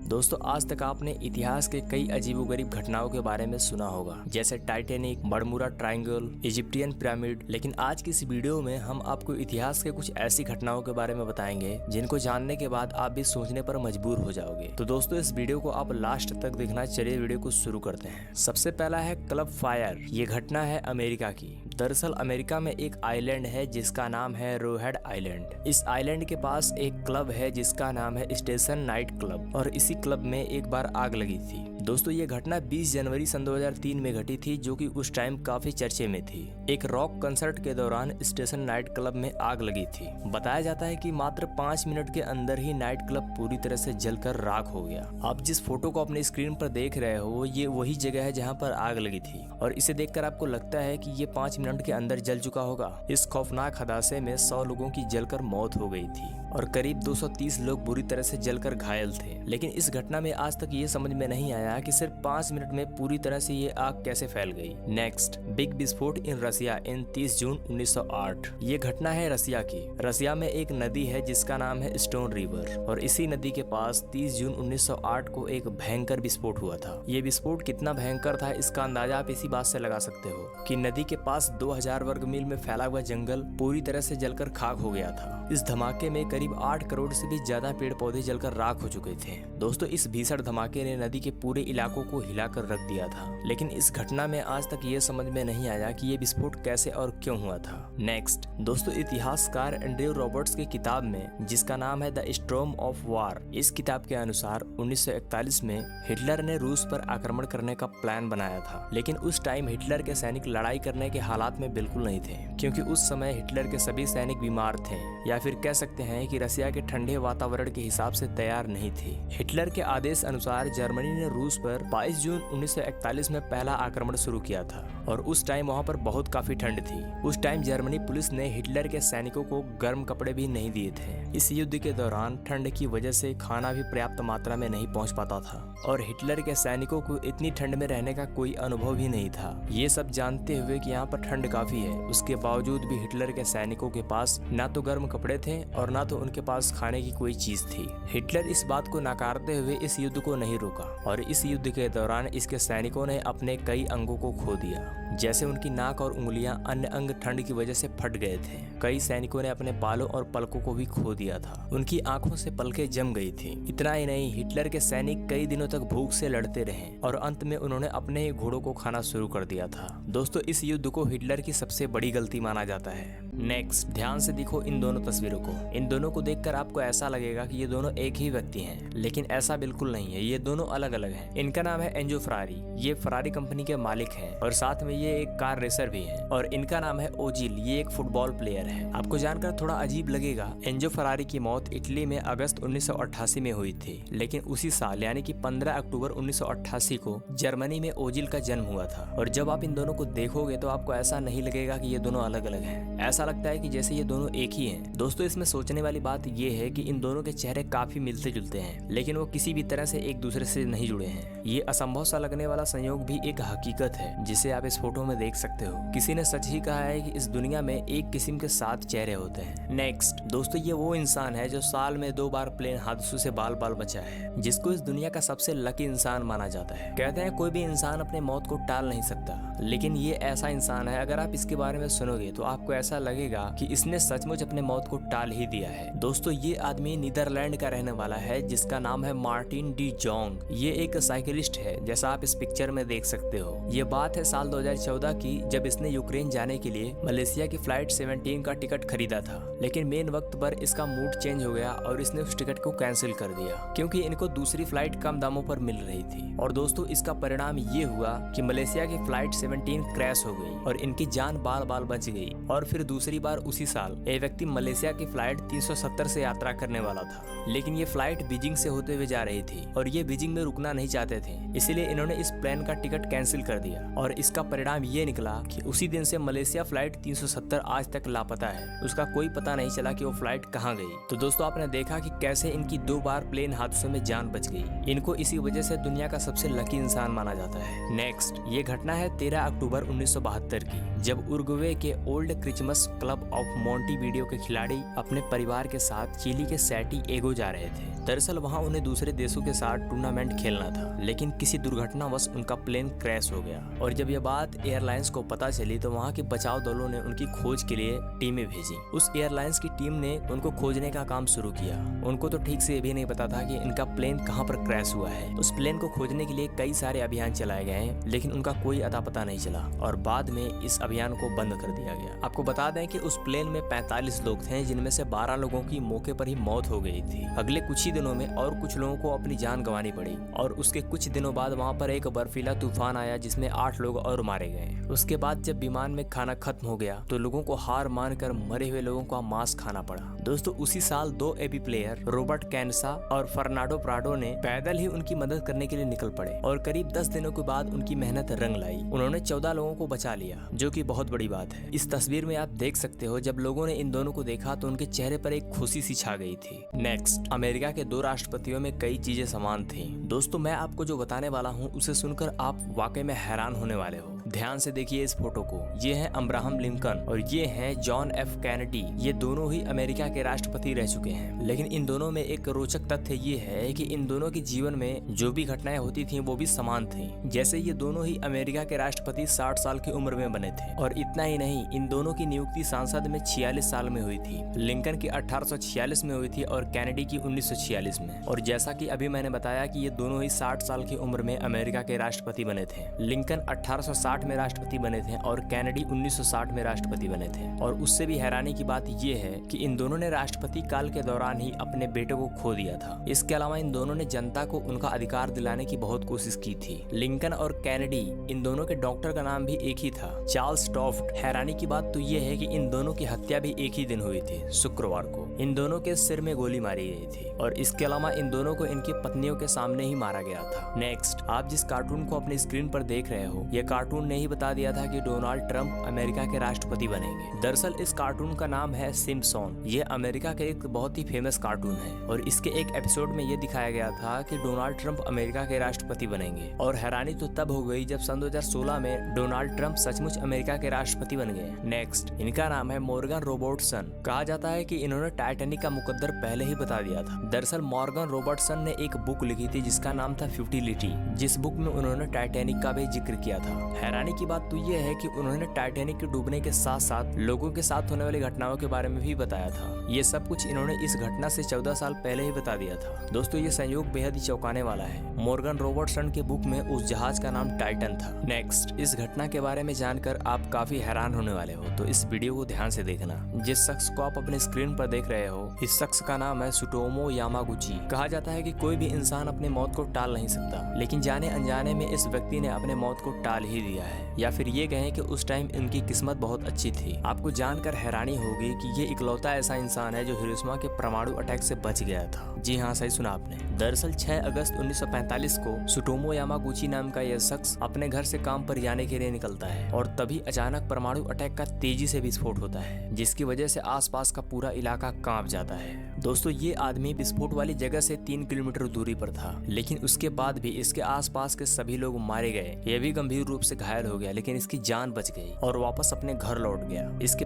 दोस्तों आज तक आपने इतिहास के कई अजीबोगरीब घटनाओं के बारे में सुना होगा, जैसे Titanic, Bermuda triangle, Egyptian pyramid. लेकिन आज की इस वीडियो में हम आपको इतिहास के कुछ ऐसी घटनाओं के बारे में बताएंगे जिनको जानने के बाद आप भी सोचने पर मजबूर हो जाओगे। तो दोस्तों इस वीडियो को आप लास्ट तक देखना। चलिए वीडियो को शुरू करते हैं। सबसे पहला है क्लब फायर। ये घटना है अमेरिका की। दरअसल अमेरिका में एक आइलैंड है जिसका नाम है रोहेड आइलैंड। इस आइलैंड के पास एक क्लब है जिसका नाम है स्टेशन नाइट क्लब, और इसी क्लब में एक बार आग लगी थी। दोस्तों ये घटना 20 जनवरी सन 2003 में घटी थी, जो कि उस टाइम काफी चर्चे में थी। एक रॉक कंसर्ट के दौरान स्टेशन नाइट क्लब में आग लगी थी। बताया जाता है कि मात्र 5 मिनट के अंदर ही नाइट क्लब पूरी तरह से जलकर राख हो गया। आप जिस फोटो को अपने स्क्रीन पर देख रहे हो ये वही जगह है जहां पर आग लगी थी, और इसे देखकर आपको लगता है कि ये 5 मिनट के अंदर जल चुका होगा। इस खौफनाक हादसे में 100 लोगों की जलकर मौत हो गई थी और करीब 230 लोग बुरी तरह से जलकर घायल थे। लेकिन इस घटना में आज तक ये समझ में नहीं आया कि सिर्फ 5 मिनट में पूरी तरह से ये आग कैसे फैल गई। नेक्स्ट, बिग विस्फोट इन रसिया इन 30 जून 1908। ये घटना है रसिया की। रसिया में एक नदी है जिसका नाम है स्टोन रिवर, और इसी नदी के पास 30 जून 1908 को एक भयंकर विस्फोट हुआ था। ये विस्फोट कितना भयंकर था इसका अंदाजा आप इसी बात से लगा सकते हो कि नदी के पास 2000 वर्ग मील में फैला हुआ जंगल पूरी तरह से जलकर खाक हो गया था। इस धमाके में करीब 8 करोड़ से भी ज्यादा पेड़ पौधे जलकर राख हो चुके थे। दोस्तों इस भीषण धमाके ने नदी के पूरे इलाकों को हिलाकर रख दिया था। लेकिन इस घटना में आज तक ये समझ में नहीं आया कि ये विस्फोट कैसे और क्यों हुआ था। नेक्स्ट दोस्तों, इतिहासकार एंड्रयू रॉबर्ट्स की किताब में जिसका नाम है द स्टॉर्म ऑफ वार, इस किताब के अनुसार 1941 में हिटलर ने रूस पर आक्रमण करने का प्लान बनाया था। लेकिन उस टाइम हिटलर के सैनिक लड़ाई करने के हालात में बिल्कुल नहीं थे, क्योंकि उस समय हिटलर के सभी सैनिक बीमार थे, या फिर कह सकते हैं कि रसिया के ठंडे वातावरण के हिसाब से तैयार नहीं थी। हिटलर के आदेश अनुसार जर्मनी ने रूस पर 22 जून 1941 में पहला आक्रमण शुरू किया था, और उस टाइम वहां पर बहुत काफी ठंड थी। उस टाइम जर्मनी पुलिस ने हिटलर के सैनिकों को गर्म कपड़े भी नहीं दिए थे। इस युद्ध के दौरान ठंड की वजह से खाना भी पर्याप्त मात्रा में नहीं पहुंच पाता था, और हिटलर के सैनिकों को इतनी ठंड में रहने का कोई अनुभव ही नहीं था। ये सब जानते हुए कि यहाँ पर ठंड काफी है, उसके बावजूद भी हिटलर के सैनिकों के पास ना तो गर्म कपड़े थे और ना तो उनके पास खाने की कोई चीज थी। हिटलर इस बात को नकारते हुए इस युद्ध को नहीं रोका, और इस युद्ध के दौरान इसके सैनिकों ने अपने कई अंगों को खो दिया, जैसे उनकी नाक और उंगलियां। अन्य अंग ठंड की वजह से फट गए थे। कई सैनिकों ने अपने बालों और पलकों को भी खो दिया था। उनकी आंखों से पलकें जम गई थी। इतना ही नहीं, हिटलर के सैनिक कई दिनों तक भूख से लड़ते रहे, और अंत में उन्होंने अपने ही घोड़ों को खाना शुरू कर दिया था। दोस्तों इस युद्ध को हिटलर की सबसे बड़ी गलती माना जाता है। नेक्स्ट, ध्यान से देखो इन दोनों तस्वीरों को। इन दोनों को देखकर आपको ऐसा लगेगा कि ये दोनों एक ही व्यक्ति हैं, लेकिन ऐसा बिल्कुल नहीं है। ये दोनों अलग अलग हैं। इनका नाम है एंजो फरारी। ये फरारी कंपनी के मालिक हैं, और साथ में ये एक कार रेसर भी है। और इनका नाम है ओजिल। ये एक फुटबॉल प्लेयर है। आपको जानकर थोड़ा अजीब लगेगा, एंजो फरारी की मौत इटली में अगस्त 1988 में हुई थी। लेकिन उसी साल यानी कि 15 अक्टूबर 1988 को जर्मनी में ओजिल का जन्म हुआ था। और जब आप इन दोनों को देखोगे तो आपको ऐसा नहीं लगेगा कि ये दोनों अलग अलग हैं। ऐसा लगता है कि जैसे ये दोनों एक ही हैं। दोस्तों इसमें सोचने वाली बात ये है कि इन दोनों के चेहरे काफी मिलते जुलते हैं, लेकिन वो किसी भी तरह से एक दूसरे से नहीं जुड़े हैं। ये असंभव सा लगने वाला संयोग भी एक हकीकत है, जिसे आप इस फोटो में देख सकते हो। किसी ने सच ही कहा है कि इस दुनिया में एक किस्म के 7 चेहरे होते हैं। नेक्स्ट दोस्तों, ये वो इंसान है जो साल में 2 बार प्लेन हादसों से बाल बाल बचा है, जिसको इस दुनिया का सबसे लकी इंसान माना जाता है। कहते हैं कोई भी इंसान अपने मौत को टाल नहीं सकता, लेकिन ये ऐसा इंसान है, अगर आप इसके बारे में सुनोगे तो आपको ऐसा लगेगा कि इसने सचमुच अपने मौत को टाल ही दिया है। दोस्तों ये आदमी नीदरलैंड का रहने वाला है, जिसका नाम है मार्टिन डी जोंग। ये एक साइकिलिस्ट है, जैसा आप इस पिक्चर में देख सकते हो। ये बात है साल 2014 की, जब इसने यूक्रेन जाने के लिए मलेशिया की फ्लाइट 17 का टिकट खरीदा था। लेकिन मेन वक्त पर इसका मूड चेंज हो गया और इसने उस टिकट को कैंसिल कर दिया, क्योंकि इनको दूसरी फ्लाइट कम दामों पर मिल रही थी। और दोस्तों इसका परिणाम ये हुआ कि मलेशिया की फ्लाइट 17 क्रैश हो गई और इनकी जान बाल बाल बच गई। और फिर दूसरी बार उसी साल एक व्यक्ति मलेशिया की फ्लाइट 370 से यात्रा करने वाला था, लेकिन ये फ्लाइट बीजिंग से होते हुए जा रही थी और ये बीजिंग में रुकना नहीं चाहते थे, इसलिए इन्होंने इस प्लेन का टिकट कैंसिल कर दिया। और इसका परिणाम ये निकला कि उसी दिन से मलेशिया फ्लाइट 370 आज तक लापता है। उसका कोई पता नहीं चला कि वो फ्लाइट कहाँ गई। तो दोस्तों आपने देखा कि कैसे इनकी 2 बार प्लेन हादसों में जान बच गई। इनको इसी वजह से दुनिया का सबसे लकी इंसान माना जाता है। नेक्स्ट, ये घटना है 13 अक्टूबर 1972 की, जब उरुग्वे के ओल्ड क्रिसमस क्लब ऑफ मोंटीवीडियो के खिलाड़ी अपने परिवार के साथ चिली के सैंटियागो जा रहे थे। दरअसल वहाँ उन्हें दूसरे देशों के साथ टूर्नामेंट खेलना था, लेकिन किसी दुर्घटनावश उनका प्लेन क्रैश हो गया। और जब यह बात एयरलाइंस को पता चली तो वहाँ के बचाव दलों ने उनकी खोज के लिए टीमें भेजी। उस एयरलाइंस की टीम ने उनको खोजने का काम शुरू किया। उनको तो ठीक से ये भी नहीं पता था कि इनका प्लेन कहाँ पर क्रैश हुआ है। उस प्लेन को खोजने के लिए कई सारे अभियान चलाए गए, लेकिन उनका कोई अता पता नहीं चला और बाद में इस अभियान को बंद कर दिया गया। आपको बता दें कि उस प्लेन में 45 लोग थे, जिनमें से 12 लोगों की मौके पर ही मौत हो गई थी। अगले कुछ ही दिनों में और कुछ लोगों को अपनी जान गंवानी पड़ी और उसके कुछ दिनों बाद वहाँ पर एक बर्फीला तूफान आया जिसमें 8 लोग और मारे गए। उसके बाद जब विमान में खाना खत्म हो गया तो लोगों को हार मानकर मरे हुए लोगों का मांस खाना पड़ा। दोस्तों उसी साल 2 एबी प्लेयर रॉबर्ट कैनसा और फर्नांडो प्राडो ने पैदल ही उनकी मदद करने के लिए निकल पड़े और करीब 10 दिनों के बाद उनकी मेहनत रंग लाई। उन्होंने 14 लोगों को बचा लिया, जो कि बहुत बड़ी बात है। इस तस्वीर में आप देख सकते हो, जब लोगों ने इन दोनों को देखा तो उनके चेहरे पर एक खुशी सी छा गई थी। नेक्स्ट, अमेरिका के 2 राष्ट्रपतियों में कई चीजें समान थी। दोस्तों मैं आपको जो बताने वाला हूँ उसे सुनकर आप वाकई में हैरान होने वाले हो। ध्यान से देखिए इस फोटो को। ये है अब्राहम लिंकन और ये है जॉन एफ कैनेडी। ये दोनों ही अमेरिका के राष्ट्रपति रह चुके हैं, लेकिन इन दोनों में एक रोचक तथ्य ये है कि इन दोनों के जीवन में जो भी घटनाएं होती थी वो भी समान थी। जैसे ये दोनों ही अमेरिका के राष्ट्रपति 60 साल की उम्र में बने थे और इतना ही नहीं, इन दोनों की नियुक्ति संसद में 46 साल में हुई थी। लिंकन की 1846 में हुई थी और कैनेडी की 1946 में। और जैसा कि अभी मैंने बताया कि ये दोनों ही 60 साल की उम्र में अमेरिका के राष्ट्रपति बने थे। लिंकन 1860 में राष्ट्रपति बने थे और कैनेडी 1960 में राष्ट्रपति बने थे। और उससे भी हैरानी की बात यह है कि इन दोनों ने राष्ट्रपति काल के दौरान ही अपने बेटे को खो दिया था। इसके अलावा इन दोनों ने जनता को उनका अधिकार दिलाने की बहुत कोशिश की थी। लिंकन और कैनेडी, इन दोनों के डॉक्टर का नाम भी एक ही था, चार्ल्स टॉफ्ट। हैरानी की बात तो ये है कि इन दोनों की हत्या भी एक ही दिन हुई थी, शुक्रवार को। इन दोनों के सिर में गोली मारी गई थी और इसके अलावा इन दोनों को इनकी पत्नियों के सामने ही मारा गया था। नेक्स्ट, आप जिस कार्टून को अपनी स्क्रीन पर देख रहे हो, यह कार्टून ने ही बता दिया था कि डोनाल्ड ट्रंप अमेरिका के राष्ट्रपति बनेंगे। दरअसल इस कार्टून का नाम है सिम्पसन। ये अमेरिका का एक बहुत ही फेमस कार्टून है और इसके एक एपिसोड में ये दिखाया गया था कि डोनाल्ड ट्रंप अमेरिका के राष्ट्रपति बनेंगे। और हैरानी तो तब हो गई जब सन 2016 में डोनाल्ड ट्रंप सचमुच अमेरिका के राष्ट्रपति बन गए। नेक्स्ट, इनका नाम है मॉर्गन रॉबर्टसन। कहा जाता है कि इन्होंने टाइटैनिक का मुकद्दर पहले ही बता दिया था। दरअसल मॉर्गन रॉबर्टसन ने एक बुक लिखी थी जिसका नाम था फ्यूटिलिटी, जिस बुक में उन्होंने टाइटैनिक का भी जिक्र किया था। हैरानी की बात तो ये है कि उन्होंने टाइटैनिक के डूबने के साथ साथ लोगों के साथ होने वाली घटनाओं के बारे में भी बताया था। ये सब कुछ इन्होंने इस घटना से 14 साल पहले ही बता दिया था। दोस्तों ये संयोग बेहद ही चौंकाने वाला है। मॉर्गन रॉबर्टसन के बुक में उस जहाज का नाम टाइटन था। नेक्स्ट, इस घटना के बारे में जानकर आप काफी हैरान होने वाले हो, तो इस वीडियो को ध्यान से देखना। जिस शख्स को आप अपने स्क्रीन पर देख रहे हो, इस शख्स का नाम है सुटोमो यामागुची। कहा जाता है कि कोई भी इंसान अपनी मौत को टाल नहीं सकता, लेकिन जाने अनजाने में इस व्यक्ति ने अपने मौत को टाल ही दिया है, या फिर ये कहें कि उस टाइम इनकी किस्मत बहुत अच्छी थी। आपको जानकर हैरानी होगी कि ये इकलौता ऐसा इंसान है जो हिरोशिमा के परमाणु अटैक से बच गया था। जी हाँ, सही सुना आपने। दरअसल 6 अगस्त 1945 को सुटोमो यामागुची नाम का यह शख्स अपने घर से काम पर जाने के लिए निकलता है और तभी अचानक परमाणु अटैक का तेजी से विस्फोट होता है, जिसकी वजह से आसपास का पूरा इलाका कांप जाता है। दोस्तों ये आदमी विस्फोट वाली जगह से 3 किलोमीटर दूरी पर था, लेकिन उसके बाद भी इसके आसपास के सभी लोग मारे गए। यह भी गंभीर रूप से घायल हो गया, लेकिन इसकी जान बच गई और वापस अपने घर लौट गया। इसके